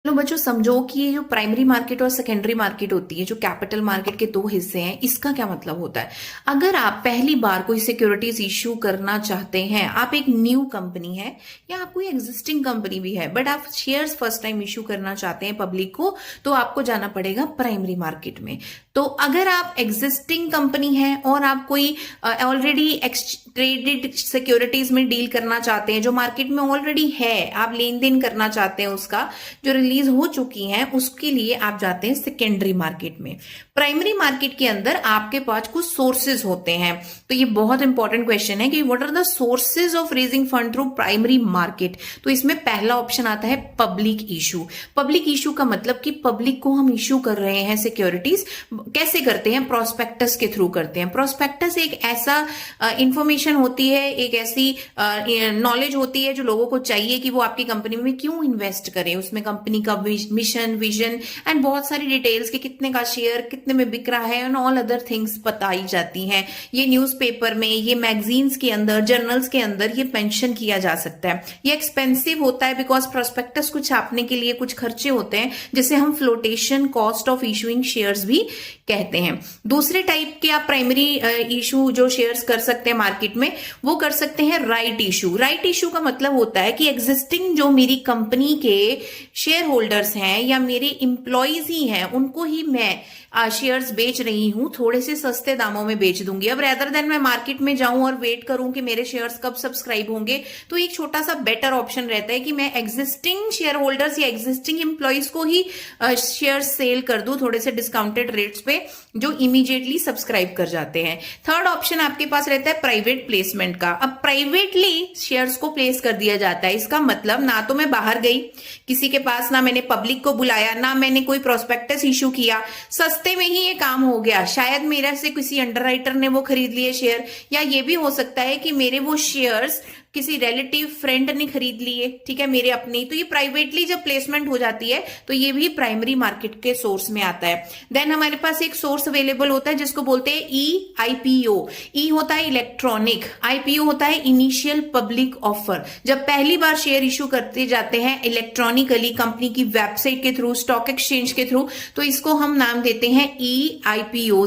लो बच्चों, समझो कि ये जो प्राइमरी मार्केट और सेकेंडरी मार्केट होती है, जो कैपिटल मार्केट के दो हिस्से हैं, इसका क्या मतलब होता है। अगर आप पहली बार कोई सिक्योरिटीज इश्यू करना चाहते हैं, आप एक न्यू कंपनी है या आप कोई एग्जिस्टिंग कंपनी भी है, बट आप शेयर्स फर्स्ट टाइम इश्यू करना चाहते हैं पब्लिक को, तो आपको जाना पड़ेगा प्राइमरी मार्केट में। तो अगर आप एग्जिस्टिंग कंपनी है और आप कोई ऑलरेडी ट्रेडेड सिक्योरिटीज में डील करना चाहते हैं, जो मार्केट में ऑलरेडी है, आप लेन देन करना चाहते हैं, उसका जो रिलीज हो चुकी हैं, उसके लिए आप जाते हैं सेकेंडरी मार्केट में। प्राइमरी मार्केट के अंदर आपके पास कुछ सोर्सेज होते हैं। तो ये बहुत इंपॉर्टेंट क्वेश्चन है कि what are the sources of raising fund through primary market. तो इसमें पहला ऑप्शन आता है पब्लिक इशू। पब्लिक इशू का मतलब कि पब्लिक को हम इशू कर रहे हैं सिक्योरिटीज। कैसे करते हैं? प्रोस्पेक्टस के थ्रू करते हैं। प्रोस्पेक्टस एक ऐसा इंफॉर्मेशन होती है, एक ऐसी नॉलेज होती है जो लोगों को चाहिए कि वो आपकी कंपनी में क्यों इन्वेस्ट करें, उसमें कंपनी का मिशन, विजन एंड बहुत सारी डिटेल्स कि कितने का शेयर कितने में बिक रहा है एंड ऑल अदर थिंग्स बताई जाती हैं। ये न्यूज़पेपर में, ये मैगजीन्स के अंदर, जर्नल्स के अंदर ये मेंशन किया जा सकता है। ये एक्सपेंसिव होता है बिकॉज प्रोस्पेक्टस को छापने के लिए कुछ खर्चे होते हैं, जिसे हम flotation cost of issuing shares भी कहते हैं। दूसरे टाइप के आप प्राइमरी इशू जो शेयर्स कर सकते हैं मार्केट में, वो कर सकते हैं राइट इशू। राइट इशू का मतलब होता है कि एग्जिस्टिंग जो मेरी कंपनी के शेयर होल्डर्स हैं या मेरे इंप्लॉइज ही हैं, उनको ही मैं शेयर्स बेच रही हूं, थोड़े से सस्ते दामों में बेच दूंगी। अब रेदर देन मैं मार्केट में जाऊं और वेट करूं कि मेरे शेयर्स कब सब्सक्राइब होंगे, तो एक छोटा सा बेटर ऑप्शन रहता है कि मैं एग्जिस्टिंग शेयर होल्डर्स या एग्जिस्टिंग इंप्लॉइज को ही शेयर्स सेल कर दूं थोड़े से डिस्काउंटेड रेट्स पे, जो इमीडिएटली सब्सक्राइब कर जाते हैं। थर्ड ऑप्शन आपके पास रहता है प्राइवेट प्लेसमेंट का। अब प्राइवेटली शेयर्स को प्लेस कर दिया जाता है। इसका मतलब ना तो मैं बाहर गई किसी के पास, ना मैंने पब्लिक को बुलाया, ना मैंने कोई प्रोस्पेक्टस इशू किया, सस्ते में ही ये काम हो गया। शायद मेरे से किसी अंडरराइटर ने वो खरीद लिए शेयर, या ये भी हो सकता है कि मेरे वो शेयर्स किसी रिलेटिव फ्रेंड ने खरीद लिए, ठीक है, मेरे अपने। तो ये प्राइवेटली जब प्लेसमेंट हो जाती है तो ये भी प्राइमरी मार्केट के सोर्स में आता है। देन हमारे पास एक सोर्स अवेलेबल होता है जिसको बोलते हैं ई आईपीओ। ई होता है इलेक्ट्रॉनिक, आईपीओ होता है इनिशियल पब्लिक ऑफर। जब पहली बार शेयर इशू करते जाते हैं इलेक्ट्रॉनिकली कंपनी की वेबसाइट के थ्रू, स्टॉक एक्सचेंज के थ्रू, तो इसको हम नाम देते हैं ई आईपीओ।